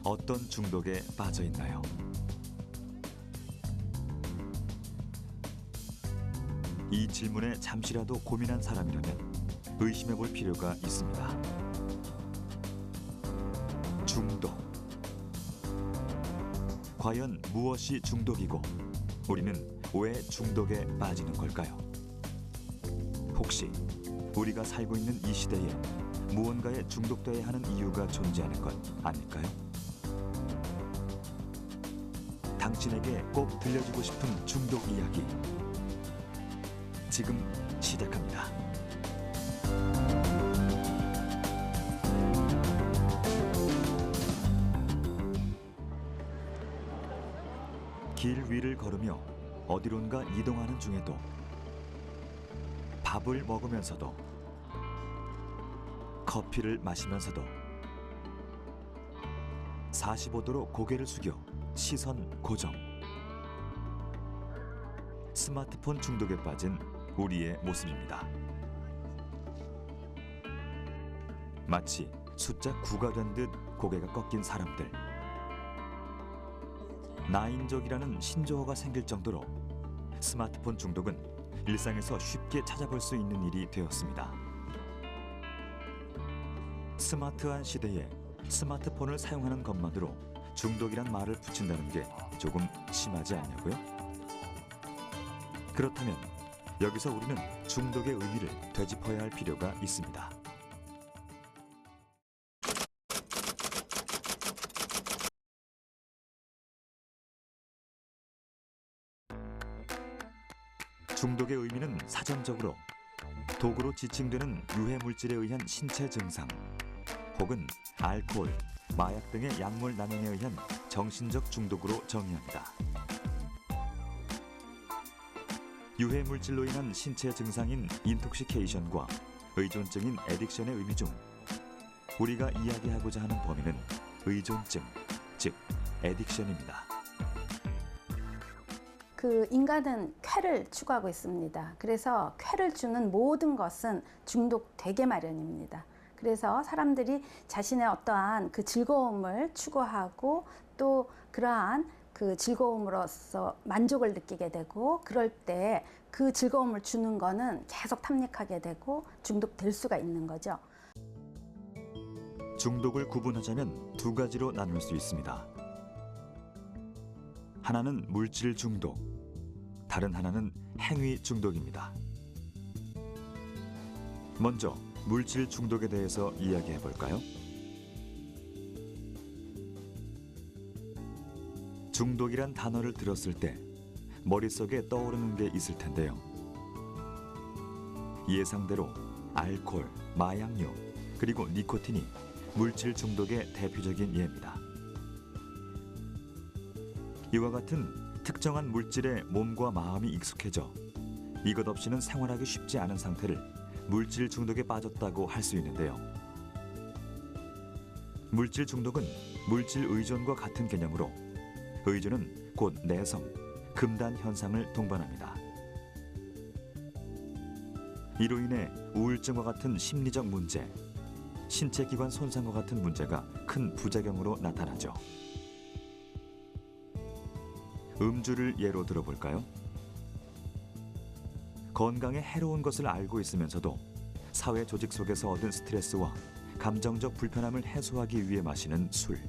어떤 중독에 빠져 있나요? 이 질문에 잠시라도 고민한 사람이라면 의심해 볼 필요가 있습니다. 중독. 과연 무엇이 중독이고 우리는 왜 중독에 빠지는 걸까요? 혹시 우리가 살고 있는 이 시대에 무언가에 중독되어야 하는 이유가 존재하는 것 아닐까요? 당신에게 꼭 들려주고 싶은 중독 이야기. 지금 시작합니다. 길 위를 걸으며 어디론가 이동하는 중에도, 밥을 먹으면서도, 커피를 마시면서도 45도로 고개를 숙여 시선 고정. 스마트폰 중독에 빠진 우리의 모습입니다. 마치 숫자 9가 된 듯 고개가 꺾인 사람들. 나인족이라는 신조어가 생길 정도로 스마트폰 중독은 일상에서 쉽게 찾아볼 수 있는 일이 되었습니다. 스마트한 시대에 스마트폰을 사용하는 것만으로 중독이란 말을 붙인다는 게 조금 심하지 않냐고요? 그렇다면 여기서 우리는 중독의 의미를 되짚어야 할 필요가 있습니다. 중독의 의미는 사전적으로 독으로 지칭되는 유해 물질에 의한 신체 증상, 혹은 알코올, 마약 등의 약물 남용에 의한 정신적 중독으로 정의합니다. 유해 물질로 인한 신체 증상인 인톡시케이션과 의존증인 애딕션의 의미 중 우리가 이야기하고자 하는 범위는 의존증, 즉 애딕션입니다. 인간은 쾌를 추구하고 있습니다. 그래서 쾌를 주는 모든 것은 중독되게 마련입니다. 그래서 사람들이 자신의 어떠한 즐거움을 추구하고 또 그러한 즐거움으로써 만족을 느끼게 되고, 그럴 때 그 즐거움을 주는 거는 계속 탐닉하게 되고 중독될 수가 있는 거죠. 중독을 구분하자면 두 가지로 나눌 수 있습니다. 하나는 물질 중독, 다른 하나는 행위 중독입니다. 먼저 물질 중독에 대해서 이야기해 볼까요? 중독이란 단어를 들었을 때 머릿속에 떠오르는 게 있을 텐데요. 예상대로 알코올, 마약류, 그리고 니코틴이 물질 중독의 대표적인 예입니다. 이와 같은 특정한 물질에 몸과 마음이 익숙해져 이것 없이는 생활하기 쉽지 않은 상태를 물질 중독에 빠졌다고 할 수 있는데요. 물질 중독은 물질 의존과 같은 개념으로 의존은 곧 내성, 금단 현상을 동반합니다. 이로 인해 우울증과 같은 심리적 문제, 신체 기관 손상과 같은 문제가 큰 부작용으로 나타나죠. 음주를 예로 들어볼까요? 건강에 해로운 것을 알고 있으면서도 사회 조직 속에서 얻은 스트레스와 감정적 불편함을 해소하기 위해 마시는 술.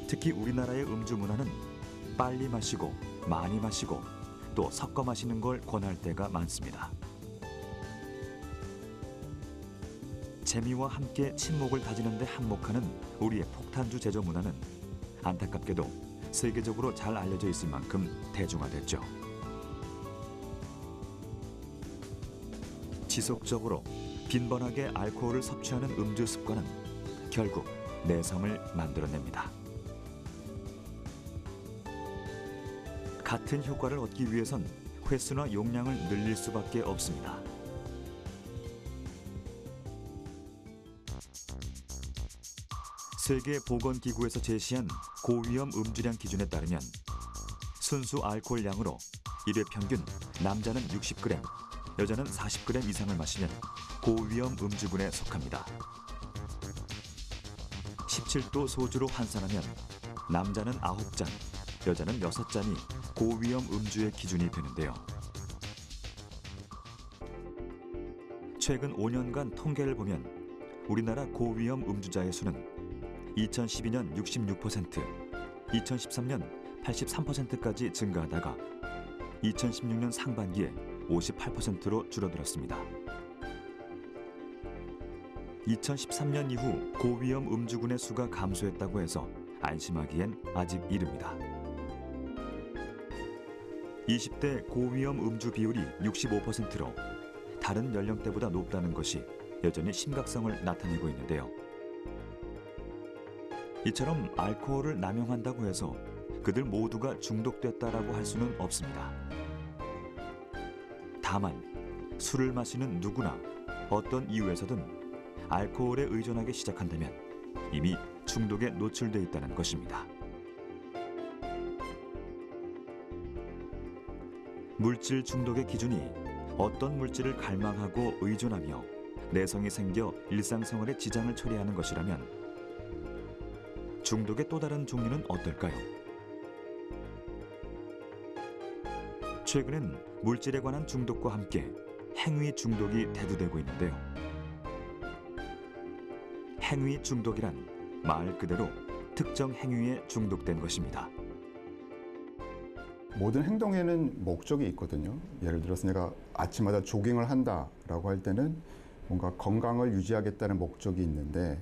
특히 우리나라의 음주 문화는 빨리 마시고 많이 마시고 또 섞어 마시는 걸 권할 때가 많습니다. 재미와 함께 침묵을 다지는 데 한몫하는 우리의 폭탄주 제조 문화는 안타깝게도 세계적으로 잘 알려져 있을 만큼 대중화됐죠. 지속적으로 빈번하게 알코올을 섭취하는 음주 습관은 결국 내성을 만들어냅니다. 같은 효과를 얻기 위해선 횟수나 용량을 늘릴 수밖에 없습니다. 세계보건기구에서 제시한 고위험 음주량 기준에 따르면 순수 알코올 양으로 일회 평균 남자는 60g, 여자는 40g 이상을 마시면 고위험 음주군에 속합니다. 17도 소주로 환산하면 남자는 9잔, 여자는 6잔이 고위험 음주의 기준이 되는데요. 최근 5년간 통계를 보면 우리나라 고위험 음주자의 수는 2012년 66%, 2013년 83%까지 증가하다가 2016년 상반기에 58%로 줄어들었습니다. 2013년 이후 고위험 음주군의 수가 감소했다고 해서 안심하기엔 아직 이릅니다. 20대 고위험 음주 비율이 65%로 다른 연령대보다 높다는 것이 여전히 심각성을 나타내고 있는데요. 이처럼 알코올을 남용한다고 해서 그들 모두가 중독됐다라고 할 수는 없습니다. 다만 술을 마시는 누구나 어떤 이유에서든 알코올에 의존하기 시작한다면 이미 중독에 노출돼 있다는 것입니다. 물질 중독의 기준이 어떤 물질을 갈망하고 의존하며 내성이 생겨 일상생활에 지장을 초래하는 것이라면 중독의 또 다른 종류는 어떨까요? 최근엔 물질에 관한 중독과 함께 행위 중독이 대두되고 있는데요. 행위 중독이란 말 그대로 특정 행위에 중독된 것입니다. 모든 행동에는 목적이 있거든요. 예를 들어서 내가 아침마다 조깅을 한다라고 할 때는 뭔가 건강을 유지하겠다는 목적이 있는데,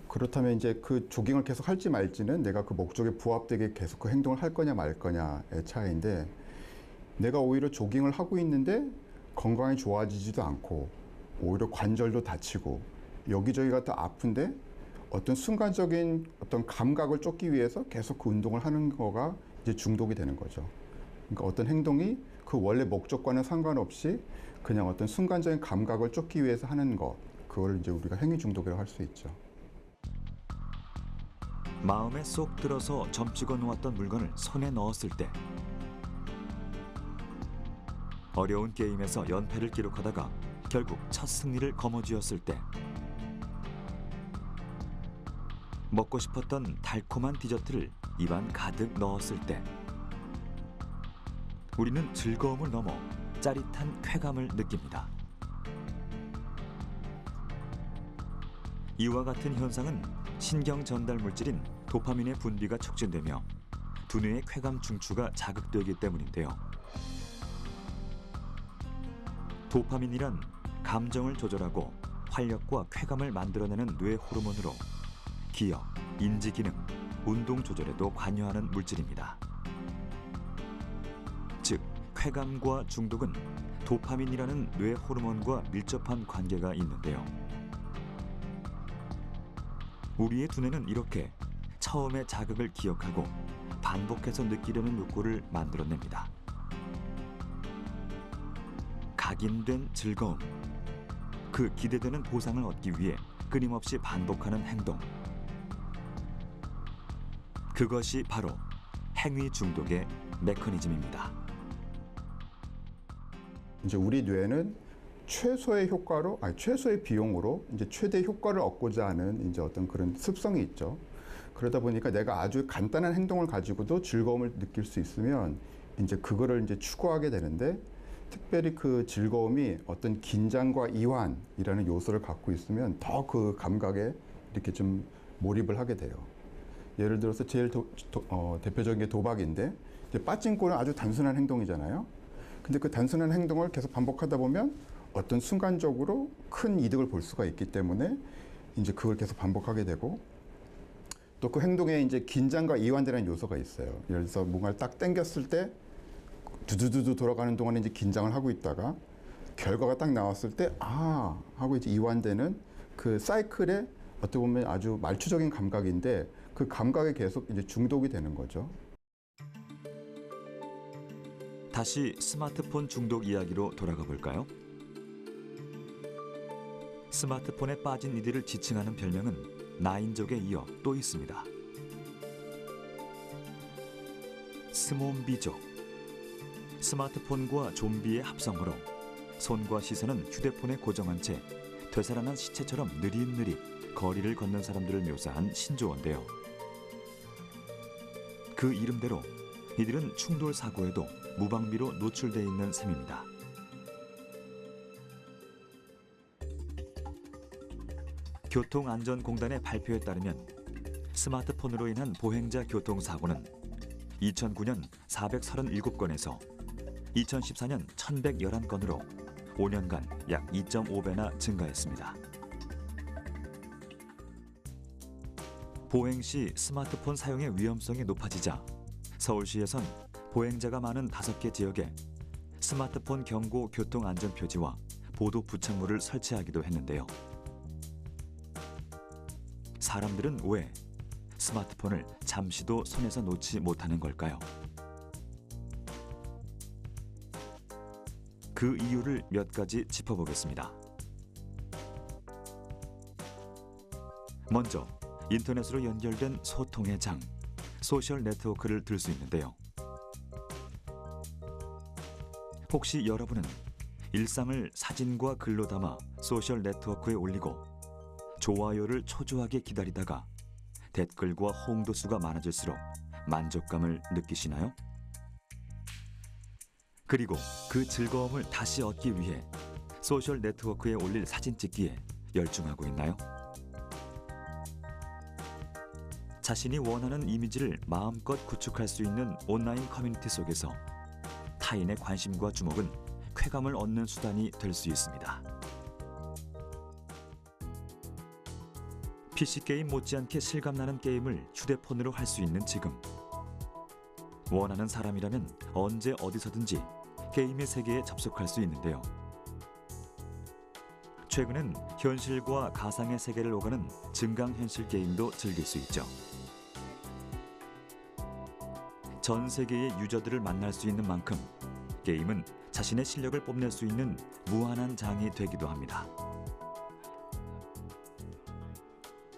그렇다면 이제 그 조깅을 계속 할지 말지는 내가 그 목적에 부합되게 계속 그 행동을 할 거냐 말 거냐의 차이인데, 내가 오히려 조깅을 하고 있는데 건강이 좋아지지도 않고 오히려 관절도 다치고 여기저기가 더 아픈데 어떤 순간적인 어떤 감각을 쫓기 위해서 계속 그 운동을 하는 거가 이제 중독이 되는 거죠. 그러니까 어떤 행동이 그 원래 목적과는 상관없이 그냥 어떤 순간적인 감각을 쫓기 위해서 하는 것, 그걸 이제 우리가 행위 중독이라고 할 수 있죠. 마음에 쏙 들어서 점찍어 놓았던 물건을 손에 넣었을 때, 어려운 게임에서 연패를 기록하다가 결국 첫 승리를 거머쥐었을 때, 먹고 싶었던 달콤한 디저트를 입안 가득 넣었을 때, 우리는 즐거움을 넘어 짜릿한 쾌감을 느낍니다. 이와 같은 현상은 신경 전달 물질인 도파민의 분비가 촉진되며 두뇌의 쾌감 중추가 자극되기 때문인데요. 도파민이란 감정을 조절하고 활력과 쾌감을 만들어내는 뇌 호르몬으로 기억, 인지 기능, 운동 조절에도 관여하는 물질입니다. 즉, 쾌감과 중독은 도파민이라는 뇌 호르몬과 밀접한 관계가 있는데요. 우리의 두뇌는 이렇게 처음의 자극을 기억하고 반복해서 느끼려는 욕구를 만들어냅니다. 각인된 즐거움, 그 기대되는 보상을 얻기 위해 끊임없이 반복하는 행동, 그것이 바로 행위 중독의 메커니즘입니다. 이제 우리 뇌는 최소의 효과로, 최소의 비용으로 이제 최대 효과를 얻고자 하는 이제 어떤 그런 습성이 있죠. 그러다 보니까 내가 아주 간단한 행동을 가지고도 즐거움을 느낄 수 있으면 이제 그거를 이제 추구하게 되는데, 특별히 그 즐거움이 어떤 긴장과 이완이라는 요소를 갖고 있으면 더 그 감각에 이렇게 좀 몰입을 하게 돼요. 예를 들어서 제일 대표적인 게 도박인데, 이제 빠찡코는 아주 단순한 행동이잖아요. 근데 그 단순한 행동을 계속 반복하다 보면 어떤 순간적으로 큰 이득을 볼 수가 있기 때문에 이제 그걸 계속 반복하게 되고, 또 그 행동에 이제 긴장과 이완되는 요소가 있어요. 예를 들어서 뭔가를 딱 당겼을 때 두두두두 돌아가는 동안에 이제 긴장을 하고 있다가 결과가 딱 나왔을 때 하고 이제 이완되는 그 사이클에 어떻게 보면 아주 말초적인 감각인데, 그 감각에 계속 이제 중독이 되는 거죠. 다시 스마트폰 중독 이야기로 돌아가 볼까요? 스마트폰에 빠진 이들을 지칭하는 별명은 나인족에 이어 또 있습니다. 스몬비족. 스마트폰과 좀비의 합성어로 손과 시선은 휴대폰에 고정한 채 되살아난 시체처럼 느릿느릿 거리를 걷는 사람들을 묘사한 신조어인데요. 그 이름대로 이들은 충돌 사고에도 무방비로 노출돼 있는 셈입니다. 교통안전공단의 발표에 따르면 스마트폰으로 인한 보행자 교통사고는 2009년 437건에서 2014년 1111건으로 5년간 약 2.5배나 증가했습니다. 보행 시 스마트폰 사용의 위험성이 높아지자 서울시에선 보행자가 많은 5개 지역에 스마트폰 경고 교통안전 표지와 보도 부착물을 설치하기도 했는데요. 사람들은 왜 스마트폰을 잠시도 손에서 놓지 못하는 걸까요? 그 이유를 몇 가지 짚어보겠습니다. 먼저 인터넷으로 연결된 소통의 장, 소셜 네트워크를 들 수 있는데요. 혹시 여러분은 일상을 사진과 글로 담아 소셜 네트워크에 올리고 좋아요를 초조하게 기다리다가 댓글과 호응도 수가 많아질수록 만족감을 느끼시나요? 그리고 그 즐거움을 다시 얻기 위해 소셜 네트워크에 올릴 사진 찍기에 열중하고 있나요? 자신이 원하는 이미지를 마음껏 구축할 수 있는 온라인 커뮤니티 속에서 타인의 관심과 주목은 쾌감을 얻는 수단이 될 수 있습니다. PC게임 못지않게 실감나는 게임을 휴대폰으로 할 수 있는 지금, 원하는 사람이라면 언제 어디서든지 게임의 세계에 접속할 수 있는데요. 최근엔 현실과 가상의 세계를 오가는 증강현실 게임도 즐길 수 있죠. 전 세계의 유저들을 만날 수 있는 만큼 게임은 자신의 실력을 뽐낼 수 있는 무한한 장이 되기도 합니다.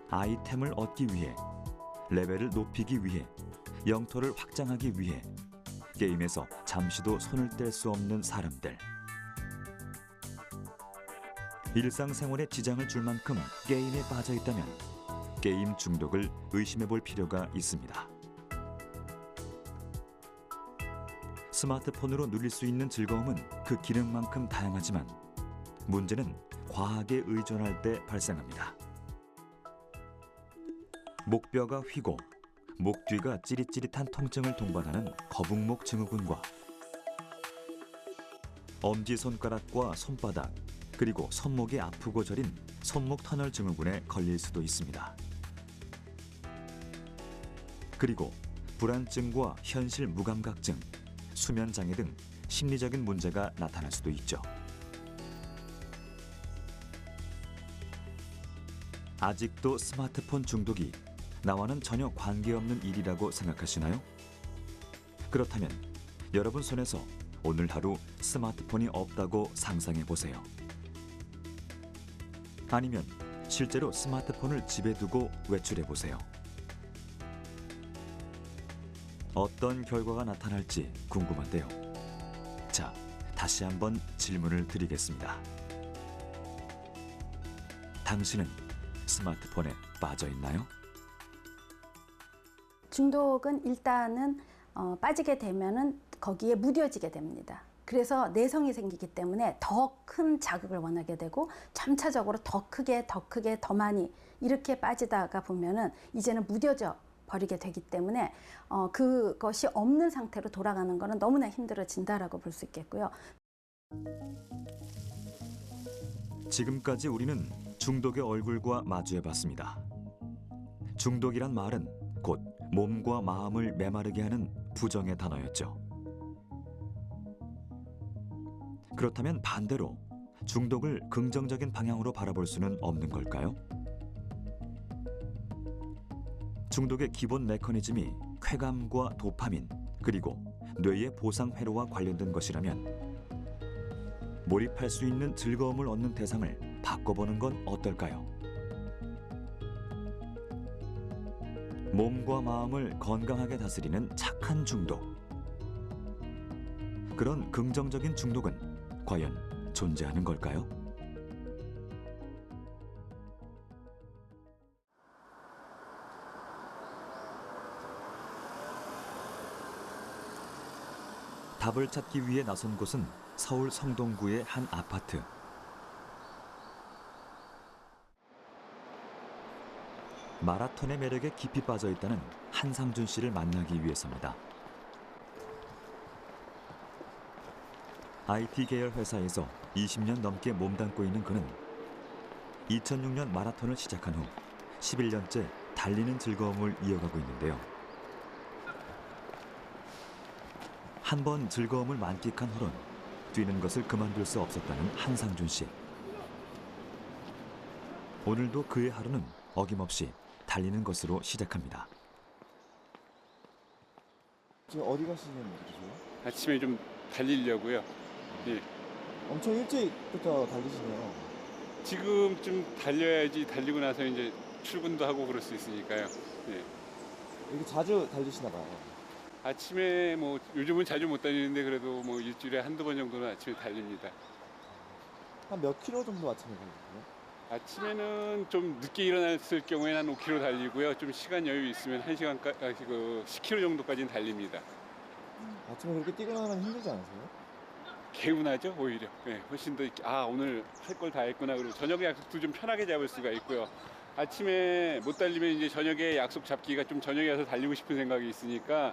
아이템을 얻기 위해, 레벨을 높이기 위해, 영토를 확장하기 위해 게임에서 잠시도 손을 뗄 수 없는 사람들. 일상생활에 지장을 줄 만큼 게임에 빠져 있다면 게임 중독을 의심해 볼 필요가 있습니다. 스마트폰으로 누릴 수 있는 즐거움은 그 기능만큼 다양하지만 문제는 과하게 의존할 때 발생합니다. 목뼈가 휘고 목 뒤가 찌릿찌릿한 통증을 동반하는 거북목 증후군과 엄지손가락과 손바닥 그리고 손목이 아프고 저린 손목 터널 증후군에 걸릴 수도 있습니다. 그리고 불안증과 현실 무감각증, 수면 장애 등 심리적인 문제가 나타날 수도 있죠. 아직도 스마트폰 중독이 나와는 전혀 관계없는 일이라고 생각하시나요? 그렇다면 여러분 손에서 오늘 하루 스마트폰이 없다고 상상해 보세요. 아니면 실제로 스마트폰을 집에 두고 외출해 보세요. 어떤 결과가 나타날지 궁금한데요. 자, 다시 한번 질문을 드리겠습니다. 당신은 스마트폰에 빠져 있나요? 중독은 일단은 빠지게 되면은 거기에 무뎌지게 됩니다. 그래서 내성이 생기기 때문에 더 큰 자극을 원하게 되고 점차적으로 더 크게 더 많이 이렇게 빠지다가 보면은 이제는 무뎌져 버리게 되기 때문에 그것이 없는 상태로 돌아가는 것은 너무나 힘들어진다라고 볼 수 있겠고요. 지금까지 우리는 중독의 얼굴과 마주해봤습니다. 중독이란 말은 곧 몸과 마음을 메마르게 하는 부정의 단어였죠. 그렇다면 반대로 중독을 긍정적인 방향으로 바라볼 수는 없는 걸까요? 중독의 기본 메커니즘이 쾌감과 도파민, 그리고 뇌의 보상 회로와 관련된 것이라면 몰입할 수 있는 즐거움을 얻는 대상을 바꿔보는 건 어떨까요? 몸과 마음을 건강하게 다스리는 착한 중독. 그런 긍정적인 중독은 과연 존재하는 걸까요? 답을 찾기 위해 나선 곳은 서울 성동구의 한 아파트. 마라톤의 매력에 깊이 빠져 있다는 한상준 씨를 만나기 위해서입니다. IT 계열 회사에서 20년 넘게 몸담고 있는 그는 2006년 마라톤을 시작한 후 11년째 달리는 즐거움을 이어가고 있는데요. 한 번 즐거움을 만끽한 후론 뛰는 것을 그만둘 수 없었다는 한상준 씨. 오늘도 그의 하루는 어김없이 달리는 것으로 시작합니다. 지금 어디 가시는 분이세요? 아침에 좀 달리려고요. 예. 엄청 일찍부터 달리시네요. 지금 좀 달려야지 달리고 나서 이제 출근도 하고 그럴 수 있으니까요. 예. 이렇게 자주 달리시나 봐요. 아침에 뭐 요즘은 자주 못 다니는데 그래도 뭐 일주일에 한두 번 정도는 아침에 달립니다. 한 몇 킬로 정도 아침에 달리세요? 아침에는 좀 늦게 일어났을 경우에는 한 5km 달리고요. 좀 시간 여유 있으면 1시간까지 10km 정도까지는 달립니다. 아침에 그렇게 뛰고 나면 힘들지 않으세요? 개운하죠, 오히려. 예, 훨씬 더 오늘 할 걸 다 했구나. 그리고 저녁에 약속도 좀 편하게 잡을 수가 있고요. 아침에 못 달리면 이제 저녁에 약속 잡기가 좀 저녁에 와서 달리고 싶은 생각이 있으니까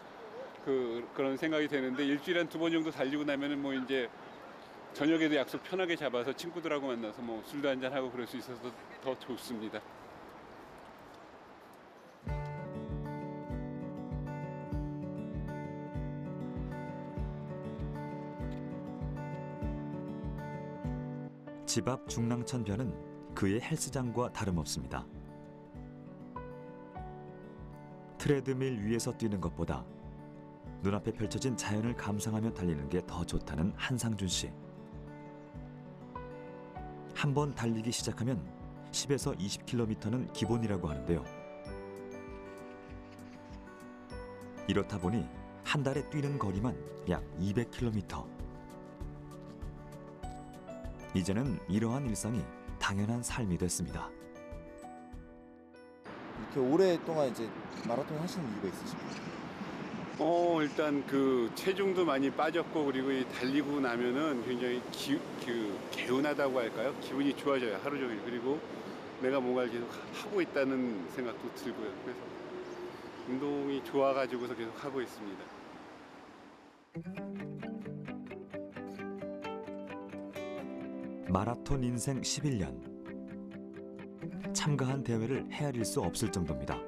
그런 생각이 되는데 일주일에 한 2번 정도 달리고 나면은 뭐 이제 저녁에도 약속 편하게 잡아서 친구들하고 만나서 뭐 술도 한잔 하고 그럴 수 있어서 더 좋습니다. 집 앞 중랑천변은 그의 헬스장과 다름없습니다. 트레드밀 위에서 뛰는 것보다 눈앞에 펼쳐진 자연을 감상하며 달리는 게 더 좋다는 한상준 씨. 한 번 달리기 시작하면 10에서 20km는 기본이라고 하는데요. 이렇다 보니 한 달에 뛰는 거리만 약 200km. 이제는 이러한 일상이 당연한 삶이 됐습니다. 이렇게 오랫동안 이제 마라톤 하시는 이유가 있으신가요? 일단 그 체중도 많이 빠졌고 그리고 이 달리고 나면은 굉장히 개운하다고 할까요? 기분이 좋아져요, 하루 종일. 그리고 내가 뭔가를 계속 하고 있다는 생각도 들고요. 그래서 운동이 좋아가지고서 계속 하고 있습니다. 마라톤 인생 11년. 참가한 대회를 헤아릴 수 없을 정도입니다.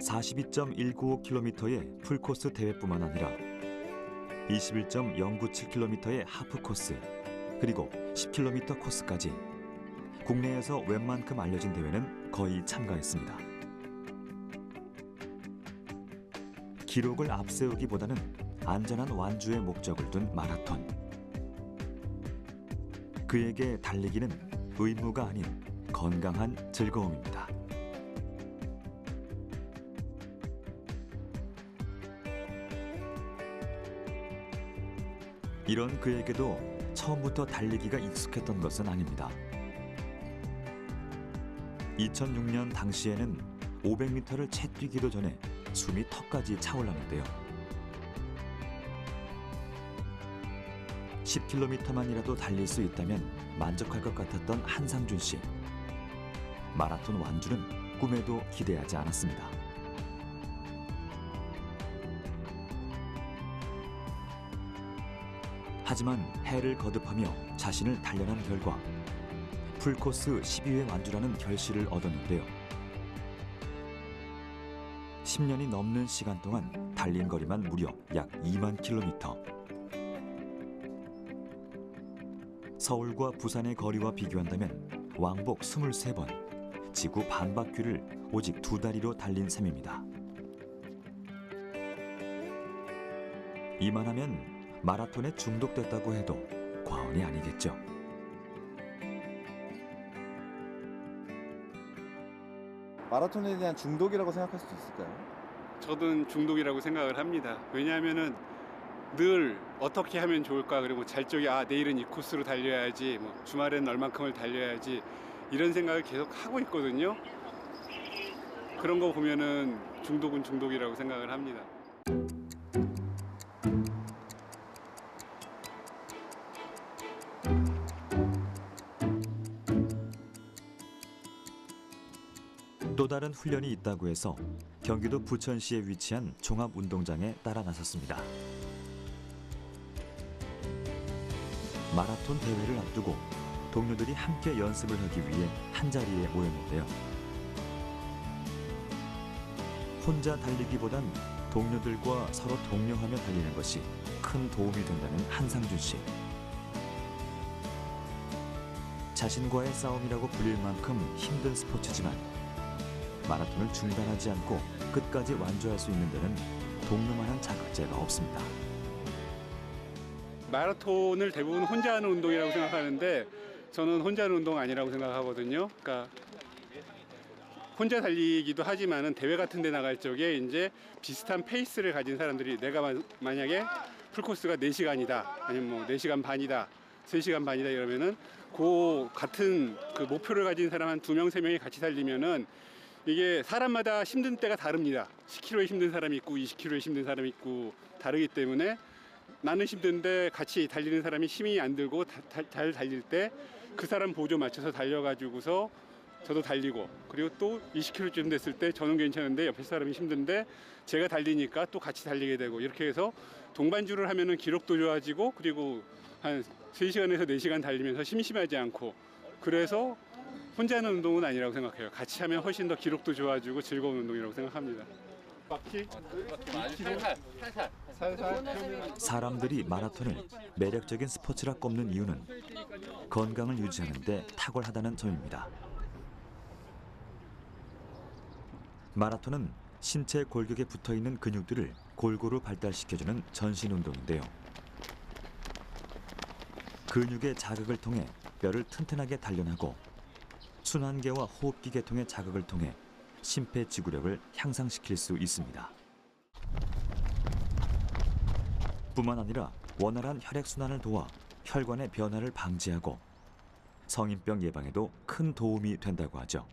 42.195km의 풀코스 대회뿐만 아니라 21.097km의 하프코스, 그리고 10km 코스까지 국내에서 웬만큼 알려진 대회는 거의 참가했습니다. 기록을 앞세우기보다는 안전한 완주의 목적을 둔 마라톤. 그에게 달리기는 의무가 아닌 건강한 즐거움입니다. 이런 그에게도 처음부터 달리기가 익숙했던 것은 아닙니다. 2006년 당시에는 500m를 채 뛰기도 전에 숨이 턱까지 차올랐는데요. 10km만이라도 달릴 수 있다면 만족할 것 같았던 한상준 씨. 마라톤 완주는 꿈에도 기대하지 않았습니다. 하지만 해를 거듭하며 자신을 단련한 결과 풀코스 12회 완주라는 결실을 얻었는데요. 10년이 넘는 시간 동안 달린 거리만 무려 약 2만 킬로미터. 서울과 부산의 거리와 비교한다면 왕복 23번, 지구 반바퀴를 오직 2다리로 달린 셈입니다. 이만하면 마라톤에 중독됐다고 해도 과언이 아니겠죠. 마라톤에 대한 중독이라고 생각할 수도 있을까요? 저는 중독이라고 생각을 합니다. 왜냐하면은 늘 어떻게 하면 좋을까, 그리고 잘 적에 내일은 이 코스로 달려야지, 뭐 주말에는 얼만큼을 달려야지, 이런 생각을 계속 하고 있거든요. 그런 거 보면은 중독은 중독이라고 생각을 합니다. 다른 훈련이 있다고 해서 경기도 부천시에 위치한 종합운동장에 따라 나섰습니다. 마라톤 대회를 앞두고 동료들이 함께 연습을 하기 위해 한자리에 모였는데요. 혼자 달리기보단 동료들과 서로 독려하며 달리는 것이 큰 도움이 된다는 한상준 씨. 자신과의 싸움이라고 불릴 만큼 힘든 스포츠지만 마라톤을 중단하지 않고 끝까지 완주할 수 있는 데는 동료만한 자극제가 없습니다. 마라톤을 대부분 혼자 하는 운동이라고 생각하는데 저는 혼자 하는 운동 아니라고 생각하거든요. 그러니까 혼자 달리기도 하지만은 대회 같은 데 나갈 적에 이제 비슷한 페이스를 가진 사람들이 내가 만약에 풀코스가 4시간이다. 아니면 뭐 4시간 반이다. 3시간 반이다 이러면은 그 같은 그 목표를 가진 사람 한 2명, 3명이 같이 달리면은 이게 사람마다 힘든 때가 다릅니다. 10km에 힘든 사람이 있고 20km에 힘든 사람이 있고 다르기 때문에 나는 힘든데 같이 달리는 사람이 힘이 안 들고 잘 달릴 때 그 사람 보조 맞춰서 달려가지고서 저도 달리고 그리고 또 20km쯤 됐을 때 저는 괜찮은데 옆에 사람이 힘든데 제가 달리니까 또 같이 달리게 되고 이렇게 해서 동반주를 하면은 기록도 좋아지고 그리고 한 3시간에서 4시간 달리면서 심심하지 않고 그래서 혼자 하는 운동은 아니라고 생각해요. 같이 하면 훨씬 더 기록도 좋아지고 즐거운 운동이라고 생각합니다. 사람들이 마라톤을 매력적인 스포츠라 꼽는 이유는 건강을 유지하는 데 탁월하다는 점입니다. 마라톤은 신체 골격에 붙어있는 근육들을 골고루 발달시켜주는 전신 운동인데요. 근육의 자극을 통해 뼈를 튼튼하게 단련하고 순환계와 호흡기 계통의 자극을 통해 심폐지구력을 향상시킬 수 있습니다. 뿐만 아니라 원활한 혈액순환을 도와 혈관의 변화를 방지하고 성인병 예방에도 큰 도움이 된다고 하죠.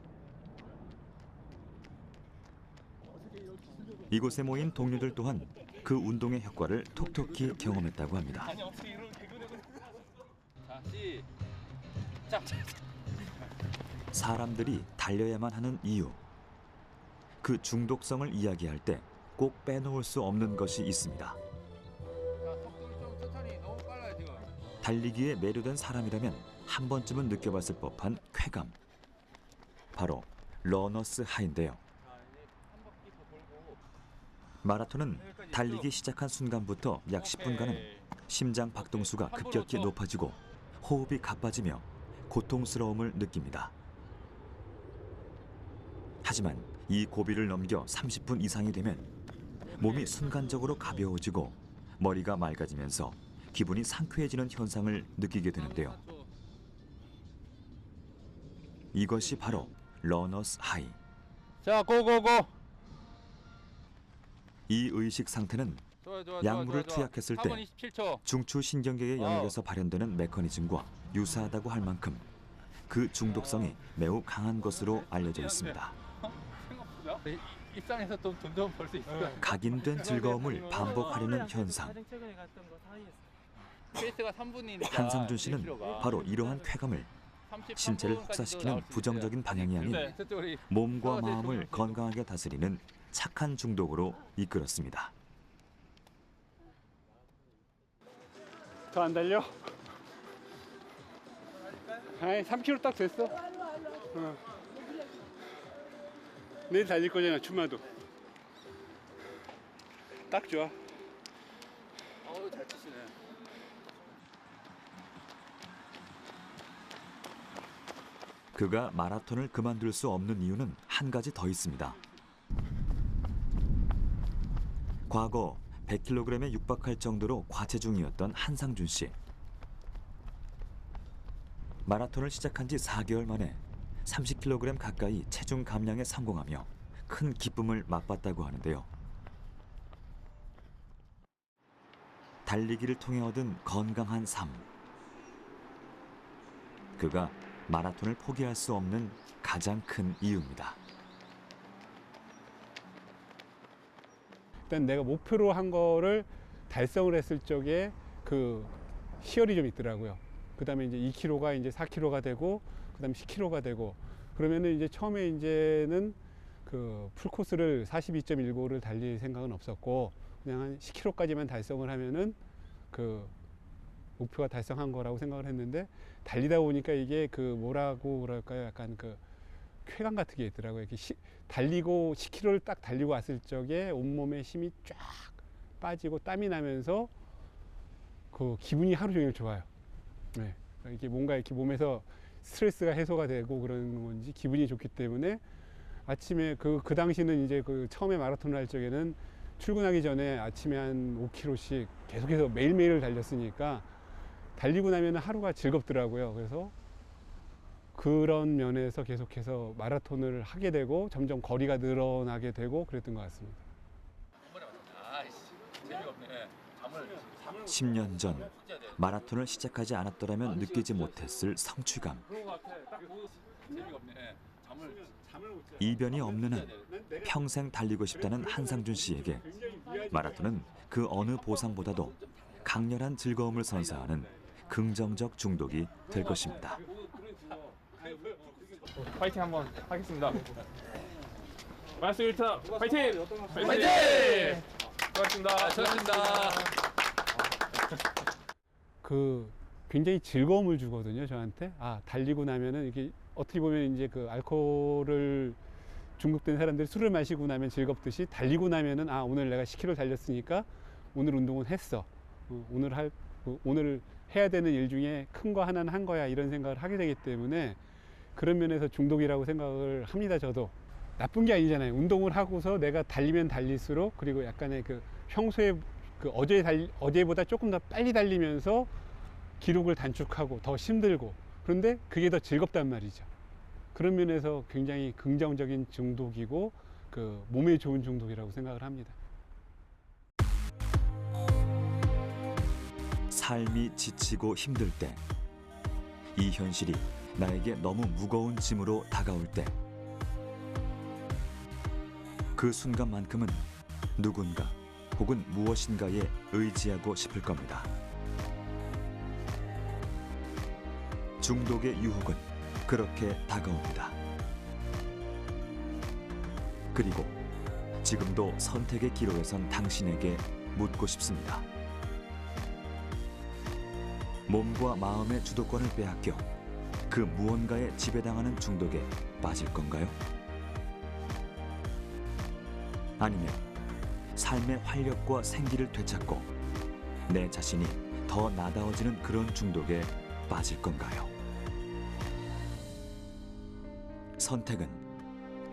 이곳에 모인 동료들 또한 그 운동의 효과를 톡톡히 경험했다고 합니다. 사람들이 달려야만 하는 이유. 그 중독성을 이야기할 때 꼭 빼놓을 수 없는 것이 있습니다. 달리기에 매료된 사람이라면 한 번쯤은 느껴봤을 법한 쾌감. 바로 러너스 하이인데요. 마라톤은 달리기 시작한 순간부터 약 10분간은 심장 박동수가 급격히 높아지고 호흡이 가빠지며 고통스러움을 느낍니다. 하지만 이 고비를 넘겨 30분 이상이 되면 몸이 순간적으로 가벼워지고 머리가 맑아지면서 기분이 상쾌해지는 현상을 느끼게 되는데요. 이것이 바로 러너스 하이. 자, 고고고. 이 의식 상태는 약물을 투약했을 때 4분 27초. 중추신경계의 영역에서 발현되는 메커니즘과 유사하다고 할 만큼 그 중독성이 매우 강한 것으로 알려져 있습니다. 입상해서 돈 좀 벌 수 있어요. 각인된 즐거움을 반복하려는 현상. 페이스가 3분이니까. 한상준 씨는 바로 이러한 쾌감을 신체를 혹사시키는 부정적인 방향이 아닌 몸과 마음을 건강하게 다스리는 착한 중독으로 이끌었습니다. 더 안 달려? 아니 3km 딱 됐어. 내일 달릴 거잖아. 춤마도 딱 좋아. 잘 치시네. 그가 마라톤을 그만둘 수 없는 이유는 한 가지 더 있습니다. 과거 100kg에 육박할 정도로 과체중이었던 한상준 씨. 마라톤을 시작한 지 4개월 만에 30kg 가까이 체중 감량에 성공하며 큰 기쁨을 맛봤다고 하는데요. 달리기를 통해 얻은 건강한 삶. 그가 마라톤을 포기할 수 없는 가장 큰 이유입니다. 일단 내가 목표로 한 거를 달성을 했을 적에 그 희열이 좀 있더라고요. 그다음에 이제 2kg가 이제 4kg가 되고 그다음에 10kg가 되고 그러면은 이제 처음에 이제는 그 풀코스를 42.195를 달릴 생각은 없었고 그냥 한 10km까지만 달성을 하면은 그 목표가 달성한 거라고 생각을 했는데 달리다 보니까 이게 그 뭐라고 그럴까요? 약간 그 쾌감 같은 게 있더라고요. 이렇게 달리고 10km를 딱 달리고 왔을 적에 온몸에 힘이 쫙 빠지고 땀이 나면서 그 기분이 하루 종일 좋아요. 네. 이게 뭔가 이렇게 몸에서 스트레스가 해소가 되고 그러는 건지 기분이 좋기 때문에 아침에 그 당시는 이제 그 처음에 마라톤을 할 적에는 출근하기 전에 아침에 한 5km씩 계속해서 매일매일 달렸으니까 달리고 나면 하루가 즐겁더라고요. 그래서 그런 면에서 계속해서 마라톤을 하게 되고 점점 거리가 늘어나게 되고 그랬던 것 같습니다. 아이씨, 재미없네. 10년 전 마라톤을 시작하지 않았더라면 느끼지 못했을 성취감. 재미없네. 이변이 없는 한 평생 달리고 싶다는 한상준 씨에게 마라톤은 그 어느 보상보다도 강렬한 즐거움을 선사하는 긍정적 중독이 될 것입니다. 파이팅 한번 하겠습니다. 마스 1타 파이팅! 파이팅! 고맙습니다. 수고하셨습니다. 그 굉장히 즐거움을 주거든요, 저한테. 아, 달리고 나면은 이게 어떻게 보면 이제 그 알코올을 중독된 사람들이 술을 마시고 나면 즐겁듯이 달리고 나면은 아, 오늘 내가 10km 달렸으니까 오늘 운동은 했어. 오늘 해야 되는 일 중에 큰 거 하나는 한 거야. 이런 생각을 하게 되기 때문에 그런 면에서 중독이라고 생각을 합니다, 저도. 나쁜 게 아니잖아요. 운동을 하고서 내가 달리면 달릴수록 그리고 약간의 그 평소에 그 어제보다 조금 더 빨리 달리면서 기록을 단축하고 더 힘들고 그런데 그게 더 즐겁단 말이죠. 그런 면에서 굉장히 긍정적인 중독이고 그 몸에 좋은 중독이라고 생각을 합니다. 삶이 지치고 힘들 때, 이 현실이 나에게 너무 무거운 짐으로 다가올 때, 그 순간만큼은 누군가 혹은 무엇인가에 의지하고 싶을 겁니다. 중독의 유혹은 그렇게 다가옵니다. 그리고 지금도 선택의 기로에 선 당신에게 묻고 싶습니다. 몸과 마음의 주도권을 빼앗겨 그 무언가에 지배당하는 중독에 빠질 건가요? 아니면 삶의 활력과 생기를 되찾고 내 자신이 더 나다워지는 그런 중독에 빠질 건가요? 선택은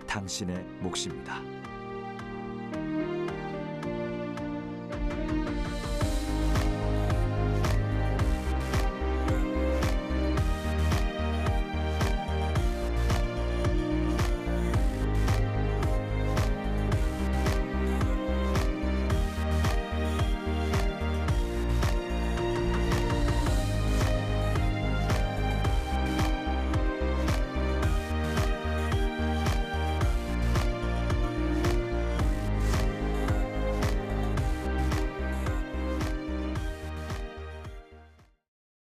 당신의 몫입니다.